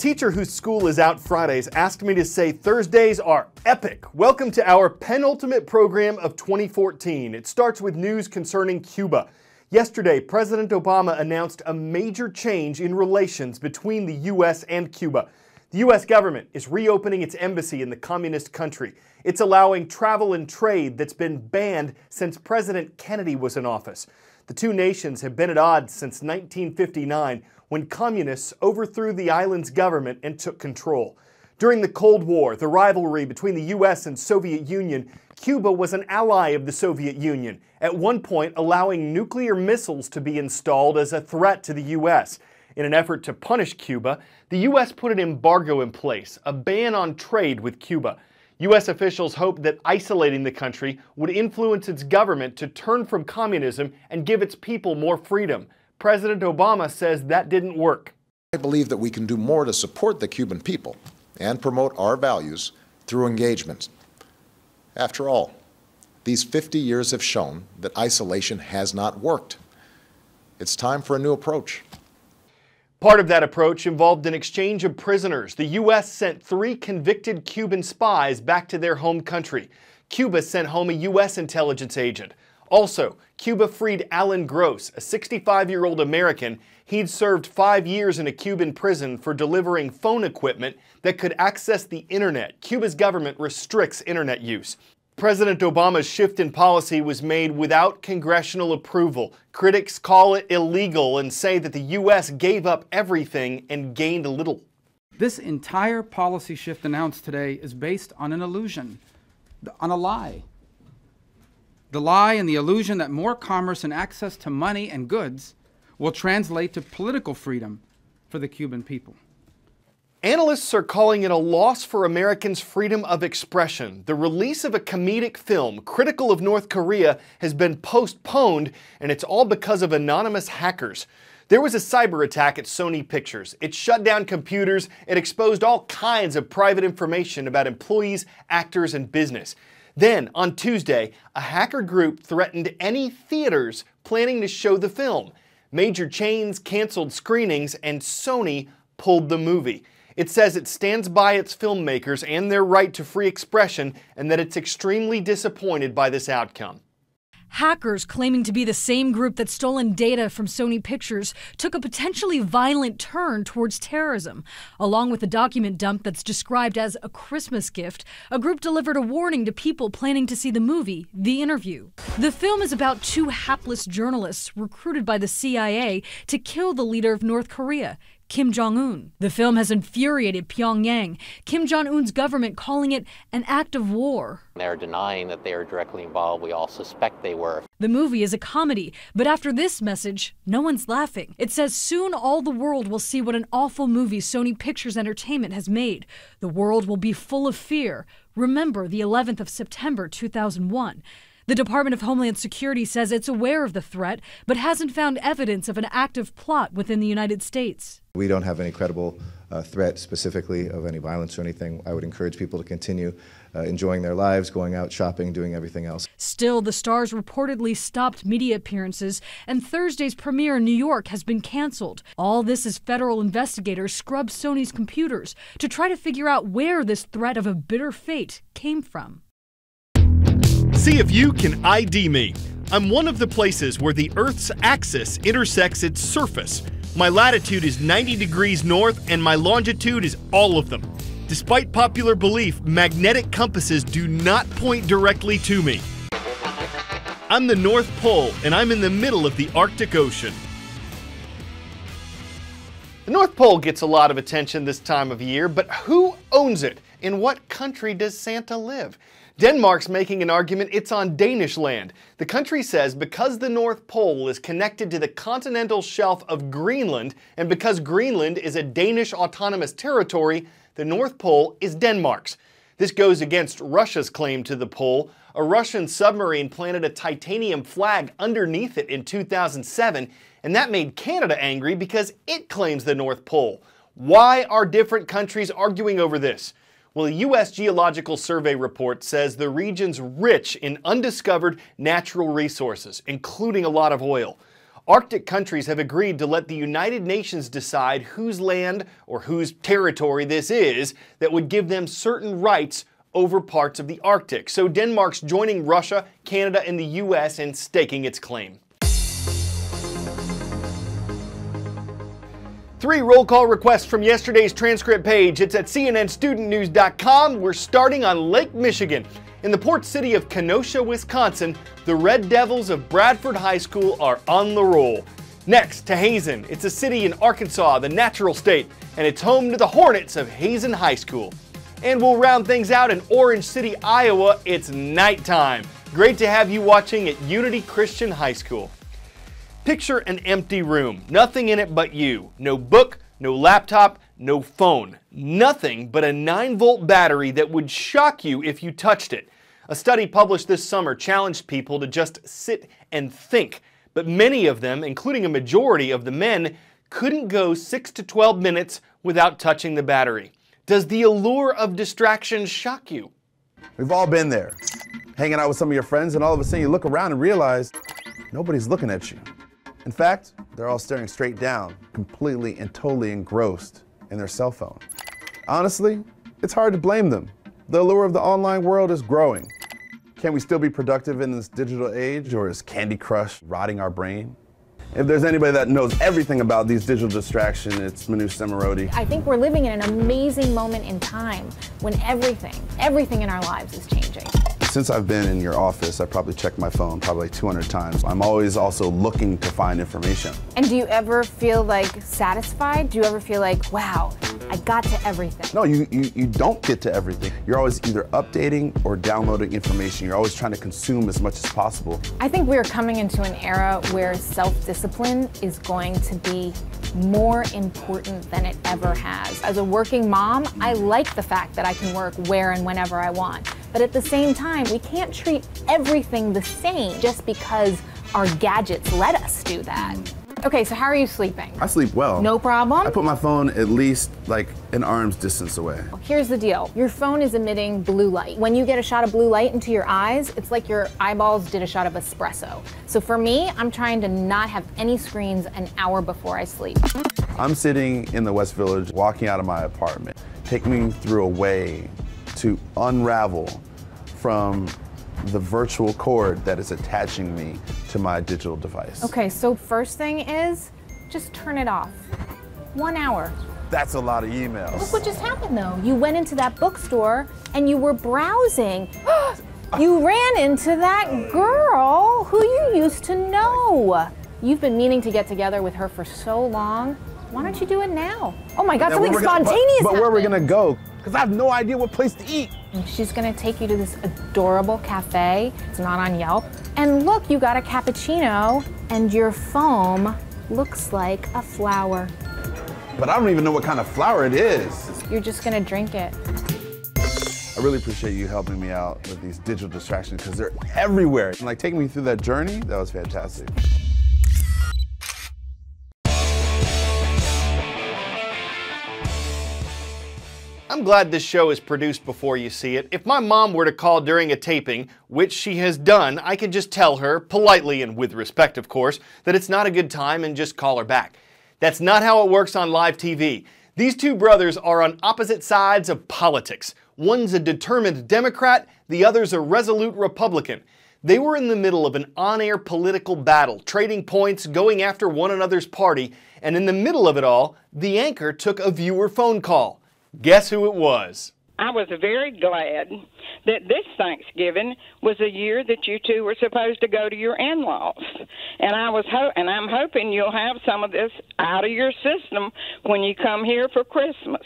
teacher whose school is out Fridays asked me to say Thursdays are epic. Welcome to our penultimate program of 2014. It starts with news concerning Cuba. Yesterday, President Obama announced a major change in relations between the U.S. and Cuba. The U.S. government is reopening its embassy in the communist country. It's allowing travel and trade that's been banned since President Kennedy was in office. The two nations have been at odds since 1959, when communists overthrew the island's government and took control. During the Cold War, the rivalry between the U.S. and Soviet Union, Cuba was an ally of the Soviet Union, at one point allowing nuclear missiles to be installed as a threat to the U.S. In an effort to punish Cuba, the U.S. put an embargo in place, a ban on trade with Cuba. U.S. officials hoped that isolating the country would influence its government to turn from communism and give its people more freedom. President Obama says that didn't work. I believe that we can do more to support the Cuban people and promote our values through engagement. After all, these 50 years have shown that isolation has not worked. It's time for a new approach. Part of that approach involved an exchange of prisoners. The U.S. sent 3 convicted Cuban spies back to their home country. Cuba sent home a U.S. intelligence agent. Also, Cuba freed Alan Gross, a 65-year-old American. He'd served 5 years in a Cuban prison for delivering phone equipment that could access the internet. Cuba's government restricts internet use. President Obama's shift in policy was made without congressional approval. Critics call it illegal and say that the U.S. gave up everything and gained little. This entire policy shift announced today is based on an illusion, on a lie. The lie and the illusion that more commerce and access to money and goods will translate to political freedom for the Cuban people. Analysts are calling it a loss for Americans' freedom of expression. The release of a comedic film critical of North Korea has been postponed, and it's all because of anonymous hackers. There was a cyber attack at Sony Pictures. It shut down computers. It exposed all kinds of private information about employees, actors, and business. Then, on Tuesday, a hacker group threatened any theaters planning to show the film. Major chains canceled screenings, and Sony pulled the movie. It says it stands by its filmmakers and their right to free expression, and that it's extremely disappointed by this outcome. Hackers claiming to be the same group that stolen data from Sony Pictures took a potentially violent turn towards terrorism. Along with a document dump that's described as a Christmas gift, a group delivered a warning to people planning to see the movie, The Interview. The film is about 2 hapless journalists recruited by the CIA to kill the leader of North Korea, Kim Jong-un. The film has infuriated Pyongyang, Kim Jong-un's government calling it an act of war. They're denying that they are directly involved. We all suspect they were. The movie is a comedy, but after this message, no one's laughing. It says soon all the world will see what an awful movie Sony Pictures Entertainment has made. The world will be full of fear. Remember the 11th of September 2001. The Department of Homeland Security says it's aware of the threat, but hasn't found evidence of an active plot within the United States. We don't have any credible threat specifically of any violence or anything. I would encourage people to continue enjoying their lives, going out shopping, doing everything else. Still, the stars reportedly stopped media appearances, and Thursday's premiere in New York has been canceled. All this as federal investigators scrubbed Sony's computers to try to figure out where this threat of a bitter fate came from. See if you can ID me. I'm one of the places where the Earth's axis intersects its surface. My latitude is 90 degrees north and my longitude is all of them. Despite popular belief, magnetic compasses do not point directly to me. I'm the North Pole and I'm in the middle of the Arctic Ocean. The North Pole gets a lot of attention this time of year, but who owns it? In what country does Santa live? Denmark's making an argument it's on Danish land. The country says because the North Pole is connected to the continental shelf of Greenland, and because Greenland is a Danish autonomous territory, the North Pole is Denmark's. This goes against Russia's claim to the pole. A Russian submarine planted a titanium flag underneath it in 2007, and that made Canada angry because it claims the North Pole. Why are different countries arguing over this? Well, a U.S. Geological Survey report says the region's rich in undiscovered natural resources, including a lot of oil. Arctic countries have agreed to let the United Nations decide whose land or whose territory this is that would give them certain rights over parts of the Arctic. So Denmark's joining Russia, Canada, and the US in staking its claim. 3 roll call requests from yesterday's transcript page. It's at cnnstudentnews.com. We're starting on Lake Michigan. In the port city of Kenosha, Wisconsin, the Red Devils of Bradford High School are on the roll. Next, to Hazen. It's a city in Arkansas, the natural state, and it's home to the Hornets of Hazen High School. And we'll round things out in Orange City, Iowa. It's nighttime. Great to have you watching at Unity Christian High School. Picture an empty room, nothing in it but you. No book, no laptop, no phone. Nothing but a 9-volt battery that would shock you if you touched it. A study published this summer challenged people to just sit and think, but many of them, including a majority of the men, couldn't go 6 to 12 minutes without touching the battery. Does the allure of distraction shock you? We've all been there, hanging out with some of your friends, and all of a sudden you look around and realize nobody's looking at you. In fact, they're all staring straight down, completely and totally engrossed in their cell phone. Honestly, it's hard to blame them. The allure of the online world is growing. Can we still be productive in this digital age, or is Candy Crush rotting our brain? If there's anybody that knows everything about these digital distractions, it's Manoush Semarodi. I think we're living in an amazing moment in time when everything in our lives is changing. Since I've been in your office, I probably checked my phone probably 200 times. I'm always also looking to find information. And do you ever feel like satisfied? Do you ever feel like, wow, I got to everything? No, you don't get to everything. You're always either updating or downloading information. You're always trying to consume as much as possible. I think we are coming into an era where self-discipline is going to be more important than it ever has. As a working mom, I like the fact that I can work where and whenever I want. But at the same time, we can't treat everything the same just because our gadgets let us do that. Okay, so how are you sleeping? I sleep well. No problem? I put my phone at least like an arm's distance away. Here's the deal. Your phone is emitting blue light. When you get a shot of blue light into your eyes, it's like your eyeballs did a shot of espresso. So for me, I'm trying to not have any screens an hour before I sleep. I'm sitting in the West Village, walking out of my apartment. Take me through a way to unravel from the virtual cord that is attaching me to my digital device. Okay, so first thing is, just turn it off. 1 hour. That's a lot of emails. Look what just happened though. You went into that bookstore and you were browsing. You ran into that girl who you used to know. You've been meaning to get together with her for so long. Why don't you do it now? Oh my God, something spontaneous But where are we happened. gonna go? Because I have no idea what place to eat. She's gonna take you to this adorable cafe. It's not on Yelp. And look, you got a cappuccino and your foam looks like a flower. But I don't even know what kind of flower it is. You're just gonna drink it. I really appreciate you helping me out with these digital distractions because they're everywhere. And like taking me through that journey, that was fantastic. I'm glad this show is produced before you see it. If my mom were to call during a taping, which she has done, I could just tell her, politely and with respect of course, that it's not a good time and just call her back. That's not how it works on live TV. These two brothers are on opposite sides of politics. One's a determined Democrat, the other's a resolute Republican. They were in the middle of an on-air political battle, trading points, going after one another's party, and in the middle of it all, the anchor took a viewer phone call. Guess who it was? I was very glad that this Thanksgiving was a year that you two were supposed to go to your in-laws, and I'm hoping you'll have some of this out of your system when you come here for Christmas.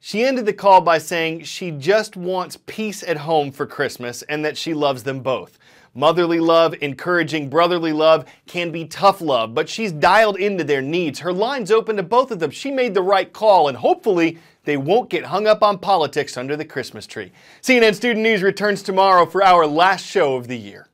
She ended the call by saying she just wants peace at home for Christmas and that she loves them both. Motherly love, encouraging brotherly love can be tough love, but she's dialed into their needs. Her line's open to both of them. She made the right call, and hopefully they won't get hung up on politics under the Christmas tree. CNN Student News returns tomorrow for our last show of the year.